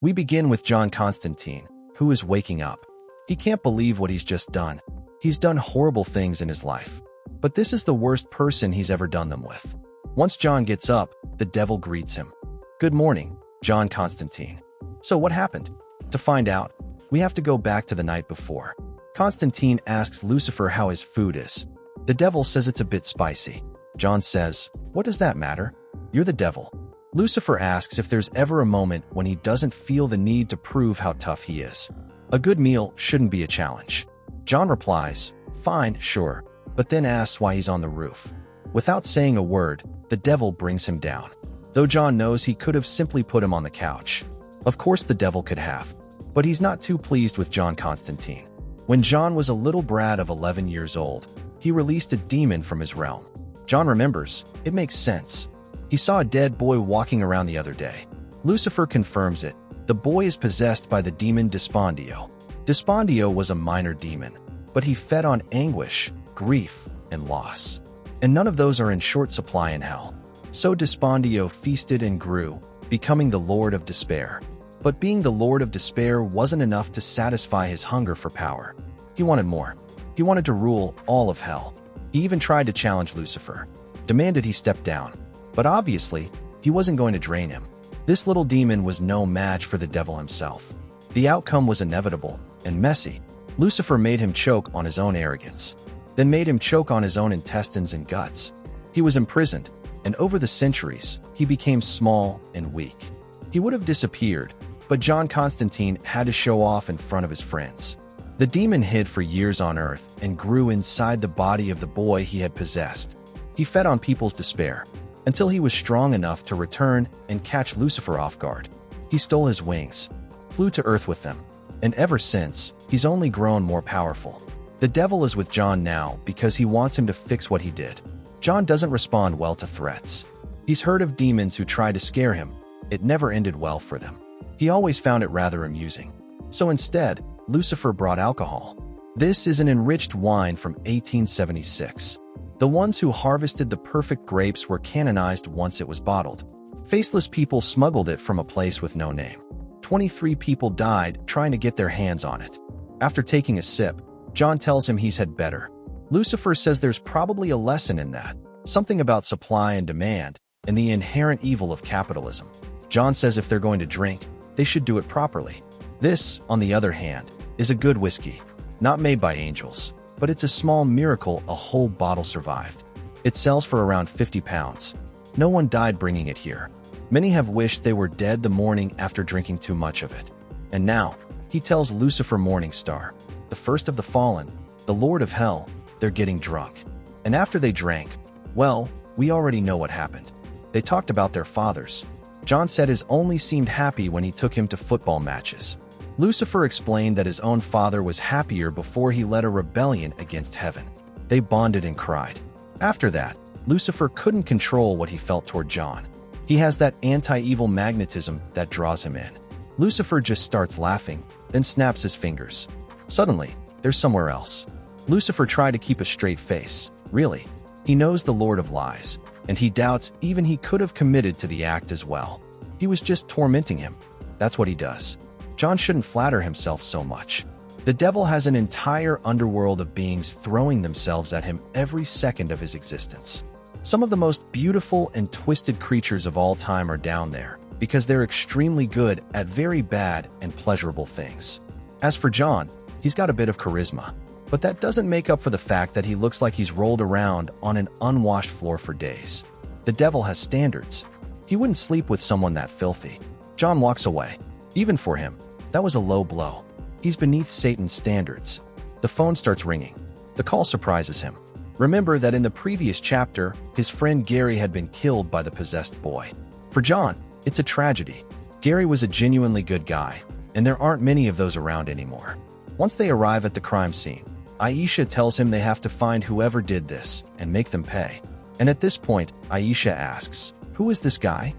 We begin with John Constantine, who is waking up. He can't believe what he's just done. He's done horrible things in his life, but this is the worst person he's ever done them with. Once John gets up, the devil greets him. "Good morning, John Constantine. So what happened?" To find out, we have to go back to the night before. Constantine asks Lucifer how his food is. The devil says it's a bit spicy. John says, "What does that matter? You're the devil." Lucifer asks if there's ever a moment when he doesn't feel the need to prove how tough he is. A good meal shouldn't be a challenge. John replies, "Fine, sure," but then asks why he's on the roof. Without saying a word, the devil brings him down. Though John knows he could have simply put him on the couch. Of course the devil could have, but he's not too pleased with John Constantine. When John was a little brat of 11 years old, he released a demon from his realm. John remembers. It makes sense. He saw a dead boy walking around the other day. Lucifer confirms it. The boy is possessed by the demon Despondio. Despondio was a minor demon, but he fed on anguish, grief, and loss. And none of those are in short supply in hell. So Despondio feasted and grew, becoming the Lord of Despair. But being the Lord of Despair wasn't enough to satisfy his hunger for power. He wanted more. He wanted to rule all of hell. He even tried to challenge Lucifer, demanded he step down. But obviously, he wasn't going to drain him. This little demon was no match for the devil himself. The outcome was inevitable and messy. Lucifer made him choke on his own arrogance, then made him choke on his own intestines and guts. He was imprisoned, and over the centuries, he became small and weak. He would have disappeared, but John Constantine had to show off in front of his friends. The demon hid for years on Earth and grew inside the body of the boy he had possessed. He fed on people's despair, until he was strong enough to return and catch Lucifer off guard. He stole his wings, flew to Earth with them, and ever since, he's only grown more powerful. The devil is with John now because he wants him to fix what he did. John doesn't respond well to threats. He's heard of demons who try to scare him. It never ended well for them. He always found it rather amusing. So instead, Lucifer brought alcohol. This is an enriched wine from 1876. The ones who harvested the perfect grapes were canonized once it was bottled. Faceless people smuggled it from a place with no name. 23 people died trying to get their hands on it. After taking a sip, John tells him he's had better. Lucifer says there's probably a lesson in that, something about supply and demand, and the inherent evil of capitalism. John says if they're going to drink, they should do it properly. This, on the other hand, is a good whiskey, not made by angels, but it's a small miracle a whole bottle survived. It sells for around 50 pounds. No one died bringing it here. Many have wished they were dead the morning after drinking too much of it. And now, he tells Lucifer Morningstar, the first of the fallen, the Lord of Hell, they're getting drunk. And after they drank, well, we already know what happened. They talked about their fathers. John said his only seemed happy when he took him to football matches. Lucifer explained that his own father was happier before he led a rebellion against heaven. They bonded and cried. After that, Lucifer couldn't control what he felt toward John. He has that anti-evil magnetism that draws him in. Lucifer just starts laughing, then snaps his fingers. Suddenly, they're somewhere else. Lucifer tried to keep a straight face. Really, he knows the Lord of Lies, and he doubts even he could have committed to the act as well. He was just tormenting him. That's what he does. John shouldn't flatter himself so much. The devil has an entire underworld of beings throwing themselves at him every second of his existence. Some of the most beautiful and twisted creatures of all time are down there because they're extremely good at very bad and pleasurable things. As for John, he's got a bit of charisma, but that doesn't make up for the fact that he looks like he's rolled around on an unwashed floor for days. The devil has standards. He wouldn't sleep with someone that filthy. John walks away. Even for him, that was a low blow. He's beneath Satan's standards. The phone starts ringing. The call surprises him. Remember that in the previous chapter, his friend Gary had been killed by the possessed boy. For John, it's a tragedy. Gary was a genuinely good guy, and there aren't many of those around anymore. Once they arrive at the crime scene, Aisha tells him they have to find whoever did this and make them pay. And at this point, Aisha asks, "Who is this guy?"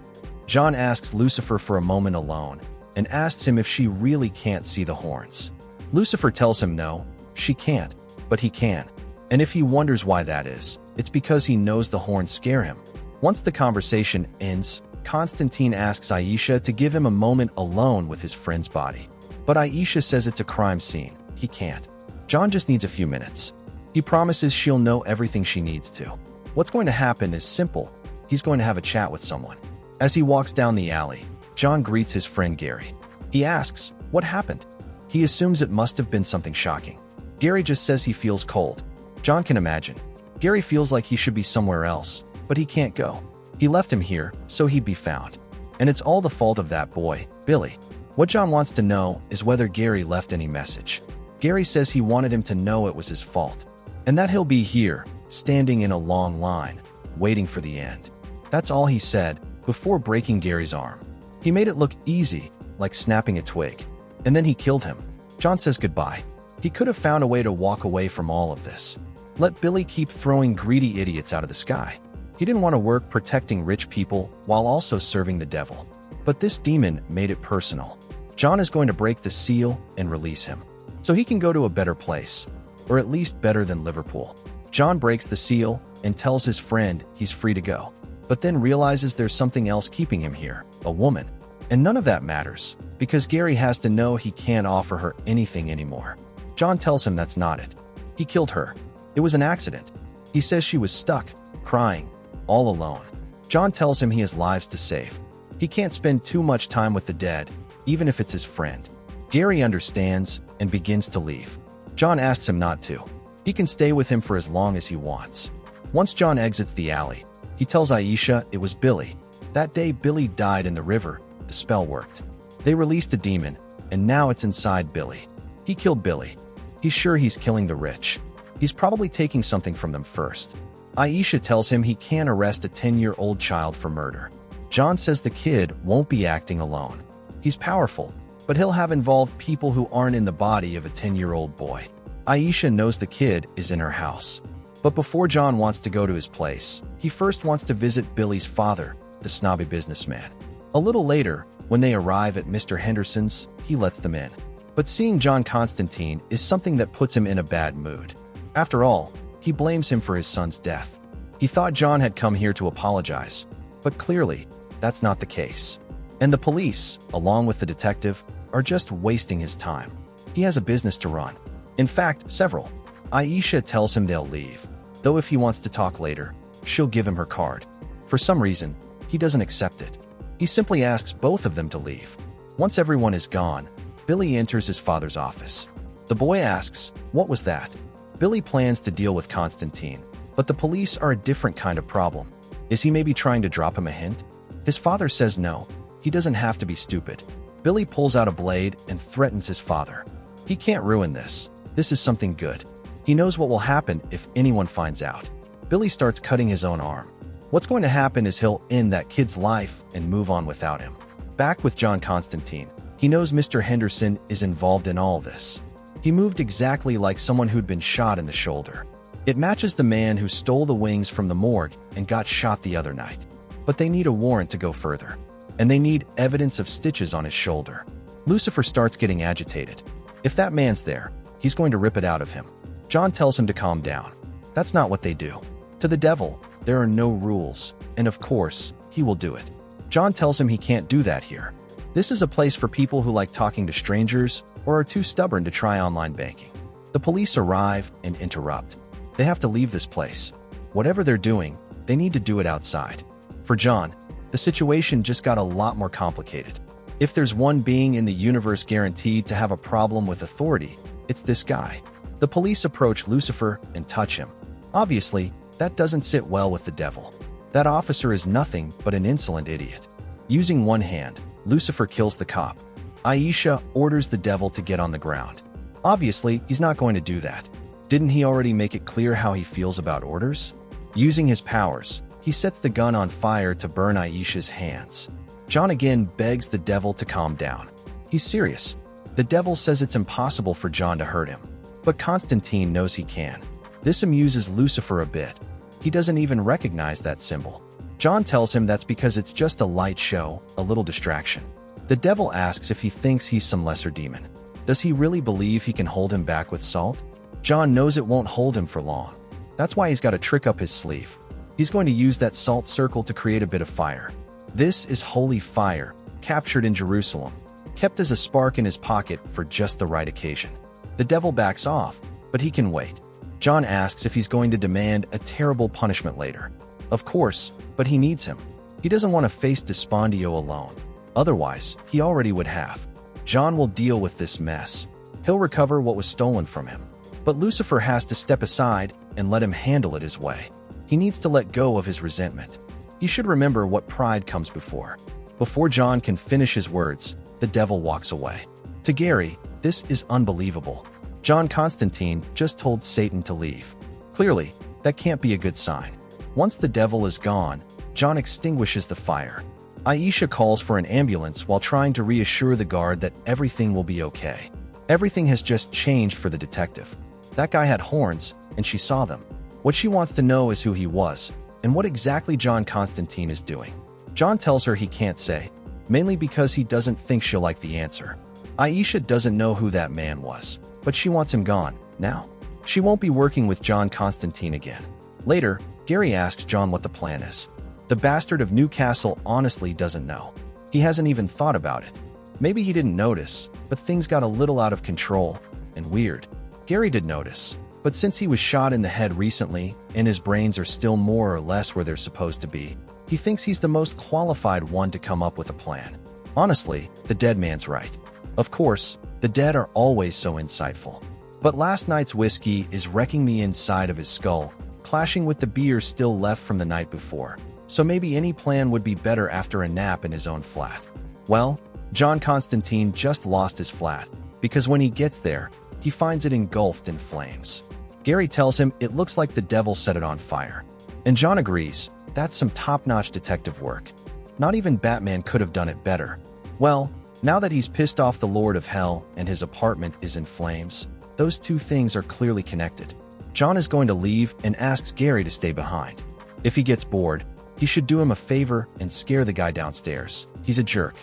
John asks Lucifer for a moment alone and asks him if she really can't see the horns. Lucifer tells him no, she can't, but he can. And if he wonders why that is, it's because he knows the horns scare him. Once the conversation ends, Constantine asks Aisha to give him a moment alone with his friend's body. But Aisha says it's a crime scene. He can't. John just needs a few minutes. He promises she'll know everything she needs to. What's going to happen is simple. He's going to have a chat with someone. As he walks down the alley, John greets his friend Gary. He asks, "What happened?" He assumes it must have been something shocking. Gary just says he feels cold. John can imagine. Gary feels like he should be somewhere else, but he can't go. He left him here, so he'd be found. And it's all the fault of that boy, Billy. What John wants to know is whether Gary left any message. Gary says he wanted him to know it was his fault, and that he'll be here, standing in a long line, waiting for the end. That's all he said, before breaking Gary's arm. He made it look easy, like snapping a twig. And then he killed him. John says goodbye. He could have found a way to walk away from all of this. Let Billy keep throwing greedy idiots out of the sky. He didn't want to work protecting rich people while also serving the devil. But this demon made it personal. John is going to break the seal and release him, so he can go to a better place, or at least better than Liverpool. John breaks the seal and tells his friend he's free to go, but then realizes there's something else keeping him here, a woman. And none of that matters, because Gary has to know he can't offer her anything anymore. John tells him that's not it. He killed her. It was an accident. He says she was stuck, crying, all alone. John tells him he has lives to save. He can't spend too much time with the dead, even if it's his friend. Gary understands and begins to leave. John asks him not to. He can stay with him for as long as he wants. Once John exits the alley, he tells Aisha it was Billy. That day Billy died in the river. The spell worked. They released a demon, and now it's inside Billy. He killed Billy. He's sure he's killing the rich. He's probably taking something from them first. Aisha tells him he can't arrest a 10-year-old child for murder. John says the kid won't be acting alone. He's powerful, but he'll have involved people who aren't in the body of a 10-year-old boy. Aisha knows the kid is in her house. But before John wants to go to his place, he first wants to visit Billy's father, the snobby businessman. A little later, when they arrive at Mr. Henderson's, he lets them in. But seeing John Constantine is something that puts him in a bad mood. After all, he blames him for his son's death. He thought John had come here to apologize, but clearly, that's not the case. And the police, along with the detective, are just wasting his time. He has a business to run. In fact, several. Aisha tells him they'll leave, though if he wants to talk later, she'll give him her card. For some reason, he doesn't accept it. He simply asks both of them to leave. Once everyone is gone, Billy enters his father's office. The boy asks, "What was that?" Billy plans to deal with Constantine, but the police are a different kind of problem. Is he maybe trying to drop him a hint? His father says no. He doesn't have to be stupid. Billy pulls out a blade and threatens his father. He can't ruin this. This is something good. He knows what will happen if anyone finds out. Billy starts cutting his own arm. What's going to happen is he'll end that kid's life and move on without him. Back with John Constantine, he knows Mr. Henderson is involved in all this. He moved exactly like someone who'd been shot in the shoulder. It matches the man who stole the wings from the morgue and got shot the other night. But they need a warrant to go further. And they need evidence of stitches on his shoulder. Lucifer starts getting agitated. If that man's there, he's going to rip it out of him. John tells him to calm down. That's not what they do. To the devil, there are no rules, and of course, he will do it. John tells him he can't do that here. This is a place for people who like talking to strangers or are too stubborn to try online banking. The police arrive and interrupt. They have to leave this place. Whatever they're doing, they need to do it outside. For John, the situation just got a lot more complicated. If there's one being in the universe guaranteed to have a problem with authority, it's this guy. The police approach Lucifer and touch him. Obviously, that doesn't sit well with the devil. That officer is nothing but an insolent idiot. Using one hand, Lucifer kills the cop. Aisha orders the devil to get on the ground. Obviously, he's not going to do that. Didn't he already make it clear how he feels about orders? Using his powers, he sets the gun on fire to burn Aisha's hands. John again begs the devil to calm down. He's serious. The devil says it's impossible for John to hurt him. But Constantine knows he can. This amuses Lucifer a bit. He doesn't even recognize that symbol. John tells him that's because it's just a light show, a little distraction. The devil asks if he thinks he's some lesser demon. Does he really believe he can hold him back with salt? John knows it won't hold him for long. That's why he's got a trick up his sleeve. He's going to use that salt circle to create a bit of fire. This is holy fire, captured in Jerusalem, kept as a spark in his pocket for just the right occasion. The devil backs off, but he can wait. John asks if he's going to demand a terrible punishment later. Of course, but he needs him. He doesn't want to face Despondio alone. Otherwise, he already would have. John will deal with this mess. He'll recover what was stolen from him. But Lucifer has to step aside and let him handle it his way. He needs to let go of his resentment. He should remember what pride comes before. Before John can finish his words, the devil walks away. To Gary, this is unbelievable. John Constantine just told Satan to leave. Clearly, that can't be a good sign. Once the devil is gone, John extinguishes the fire. Aisha calls for an ambulance while trying to reassure the guard that everything will be okay. Everything has just changed for the detective. That guy had horns, and she saw them. What she wants to know is who he was, and what exactly John Constantine is doing. John tells her he can't say, mainly because he doesn't think she'll like the answer. Aisha doesn't know who that man was, but she wants him gone, now. She won't be working with John Constantine again. Later, Gary asks John what the plan is. The bastard of Newcastle honestly doesn't know. He hasn't even thought about it. Maybe he didn't notice, but things got a little out of control and weird. Gary did notice, but since he was shot in the head recently and his brains are still more or less where they're supposed to be, he thinks he's the most qualified one to come up with a plan. Honestly, the dead man's right. Of course, the dead are always so insightful. But last night's whiskey is wrecking the inside of his skull, clashing with the beer still left from the night before. So maybe any plan would be better after a nap in his own flat. Well, John Constantine just lost his flat, because when he gets there, he finds it engulfed in flames. Gary tells him it looks like the devil set it on fire. And John agrees, that's some top-notch detective work. Not even Batman could have done it better. Well, now that he's pissed off the Lord of Hell and his apartment is in flames, those two things are clearly connected. John is going to leave and asks Gary to stay behind. If he gets bored, he should do him a favor and scare the guy downstairs. He's a jerk.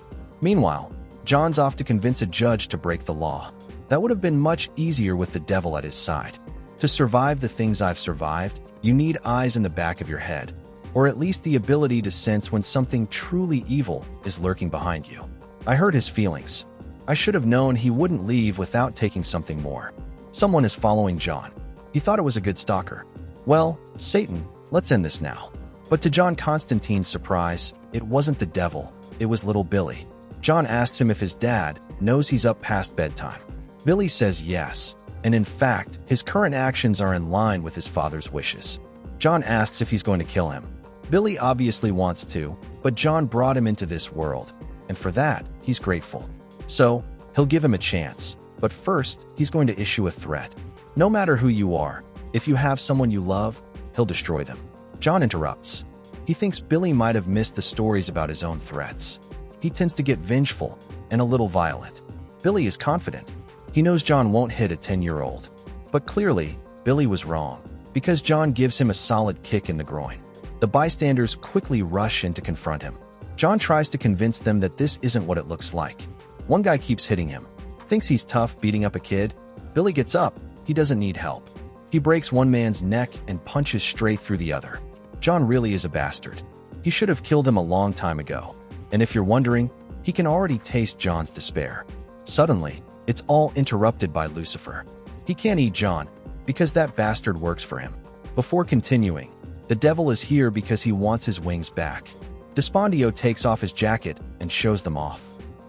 Meanwhile, John's off to convince a judge to break the law. That would have been much easier with the devil at his side. To survive the things I've survived, you need eyes in the back of your head, or at least the ability to sense when something truly evil is lurking behind you. I hurt his feelings. I should have known he wouldn't leave without taking something more. Someone is following John. He thought it was a good stalker. Well, Satan, let's end this now. But to John Constantine's surprise, it wasn't the devil, it was little Billy. John asks him if his dad knows he's up past bedtime. Billy says yes, and in fact, his current actions are in line with his father's wishes. John asks if he's going to kill him. Billy obviously wants to, but John brought him into this world, and for that, he's grateful. So, he'll give him a chance, but first, he's going to issue a threat. No matter who you are, if you have someone you love, he'll destroy them. John interrupts. He thinks Billy might have missed the stories about his own threats. He tends to get vengeful and a little violent. Billy is confident. He knows John won't hit a 10-year-old. But clearly, Billy was wrong, because John gives him a solid kick in the groin. The bystanders quickly rush in to confront him. John tries to convince them that this isn't what it looks like. One guy keeps hitting him. Thinks he's tough beating up a kid. Billy gets up. He doesn't need help. He breaks one man's neck and punches straight through the other. John really is a bastard. He should have killed him a long time ago. And if you're wondering, he can already taste John's despair. Suddenly, it's all interrupted by Lucifer. He can't eat John, because that bastard works for him. Before continuing, the devil is here because he wants his wings back. Despondio takes off his jacket and shows them off.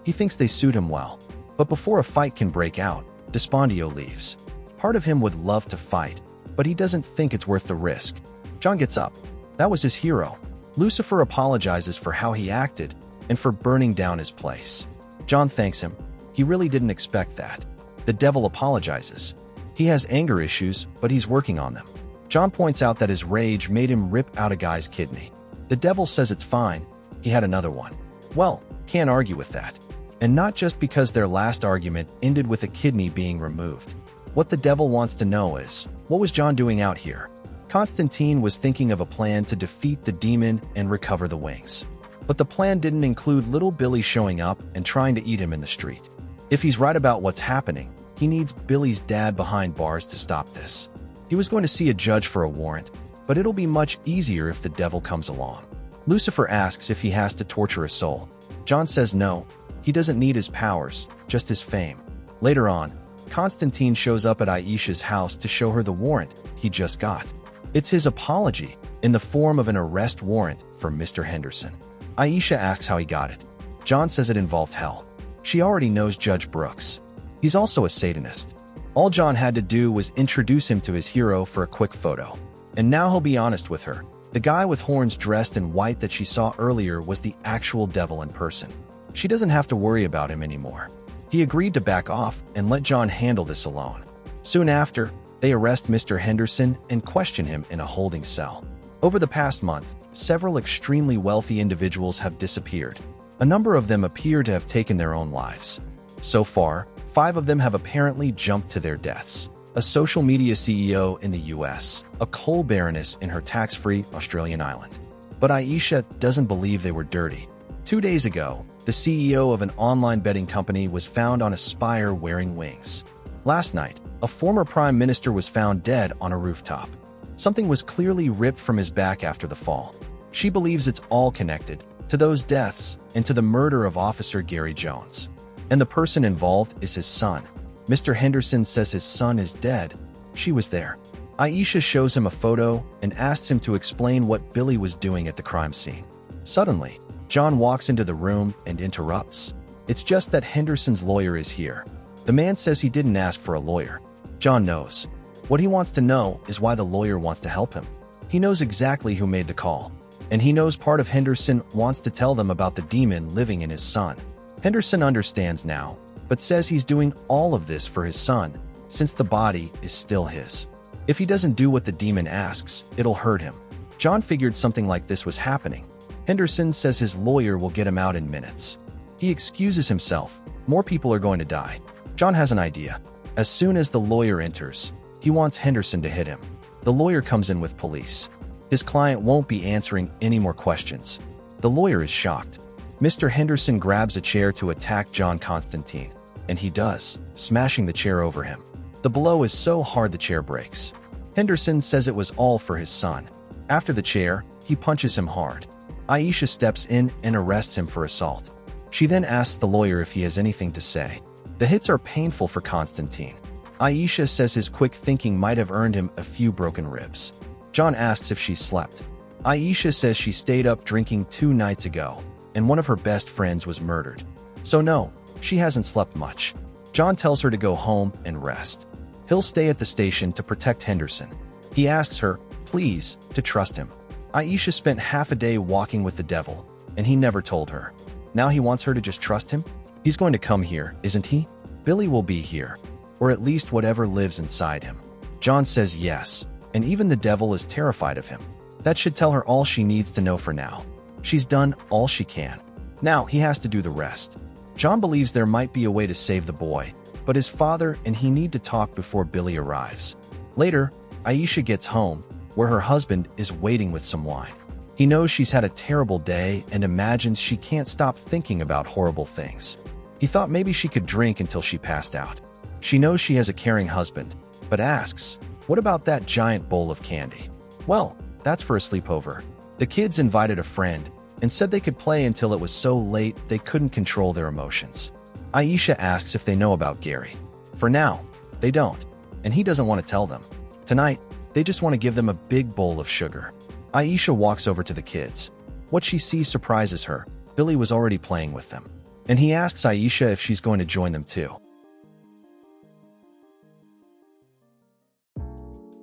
He thinks they suit him well. But before a fight can break out, Despondio leaves. Part of him would love to fight, but he doesn't think it's worth the risk. John gets up. That was his hero. Lucifer apologizes for how he acted and for burning down his place. John thanks him. He really didn't expect that. The devil apologizes. He has anger issues, but he's working on them. John points out that his rage made him rip out a guy's kidney. The devil says it's fine. He had another one. Well, can't argue with that. And not just because their last argument ended with a kidney being removed. What the devil wants to know is, what was John doing out here? Constantine was thinking of a plan to defeat the demon and recover the wings. But the plan didn't include little Billy showing up and trying to eat him in the street. If he's right about what's happening, he needs Billy's dad behind bars to stop this. He was going to see a judge for a warrant, but it'll be much easier if the devil comes along. Lucifer asks if he has to torture a soul. John says no, he doesn't need his powers, just his fame. Later on, Constantine shows up at Aisha's house to show her the warrant he just got. It's his apology, in the form of an arrest warrant for Mr. Henderson. Aisha asks how he got it. John says it involved hell. She already knows Judge Brooks. He's also a Satanist. All John had to do was introduce him to his hero for a quick photo. And now he'll be honest with her. The guy with horns dressed in white that she saw earlier was the actual devil in person. She doesn't have to worry about him anymore. He agreed to back off and let John handle this alone. Soon after, they arrest Mr. Henderson and question him in a holding cell. Over the past month, several extremely wealthy individuals have disappeared. A number of them appear to have taken their own lives. So far, 5 of them have apparently jumped to their deaths. A social media CEO in the US, a coal baroness in her tax-free Australian island. But Aisha doesn't believe they were dirty. 2 days ago, the CEO of an online betting company was found on a spire wearing wings. Last night, a former prime minister was found dead on a rooftop. Something was clearly ripped from his back after the fall. She believes it's all connected to those deaths and to the murder of Officer Gary Jones. And the person involved is his son. Mr. Henderson says his son is dead. She was there. Aisha shows him a photo and asks him to explain what Billy was doing at the crime scene. Suddenly, John walks into the room and interrupts. It's just that Henderson's lawyer is here. The man says he didn't ask for a lawyer. John knows. What he wants to know is why the lawyer wants to help him. He knows exactly who made the call. And he knows part of Henderson wants to tell them about the demon living in his son. Henderson understands now, but says he's doing all of this for his son, since the body is still his. If he doesn't do what the demon asks, it'll hurt him. John figured something like this was happening. Henderson says his lawyer will get him out in minutes. He excuses himself. More people are going to die. John has an idea. As soon as the lawyer enters, he wants Henderson to hit him. The lawyer comes in with police. His client won't be answering any more questions. The lawyer is shocked. Mr. Henderson grabs a chair to attack John Constantine, and he does, smashing the chair over him. The blow is so hard the chair breaks. Henderson says it was all for his son. After the chair, he punches him hard. Aisha steps in and arrests him for assault. She then asks the lawyer if he has anything to say. The hits are painful for Constantine. Aisha says his quick thinking might have earned him a few broken ribs. John asks if she slept. Aisha says she stayed up drinking 2 nights ago, and one of her best friends was murdered. So no, she hasn't slept much. John tells her to go home and rest. He'll stay at the station to protect Henderson. He asks her, please, to trust him. Aisha spent half a day walking with the devil, and he never told her. Now he wants her to just trust him? He's going to come here, isn't he? Billy will be here, or at least whatever lives inside him. John says yes, and even the devil is terrified of him. That should tell her all she needs to know for now. She's done all she can. Now he has to do the rest. John believes there might be a way to save the boy, but his father and he need to talk before Billy arrives. Later, Aisha gets home, where her husband is waiting with some wine. He knows she's had a terrible day and imagines she can't stop thinking about horrible things. He thought maybe she could drink until she passed out. She knows she has a caring husband, but asks, what about that giant bowl of candy? Well, that's for a sleepover. The kids invited a friend and said they could play until it was so late they couldn't control their emotions. Aisha asks if they know about Gary. For now, they don't, and he doesn't want to tell them. Tonight, they just want to give them a big bowl of sugar. Aisha walks over to the kids. What she sees surprises her. Billy was already playing with them, and he asks Aisha if she's going to join them too.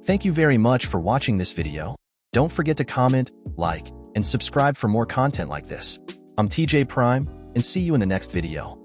Thank you very much for watching this video. Don't forget to comment, like, and subscribe for more content like this. I'm TJ Prime, and see you in the next video.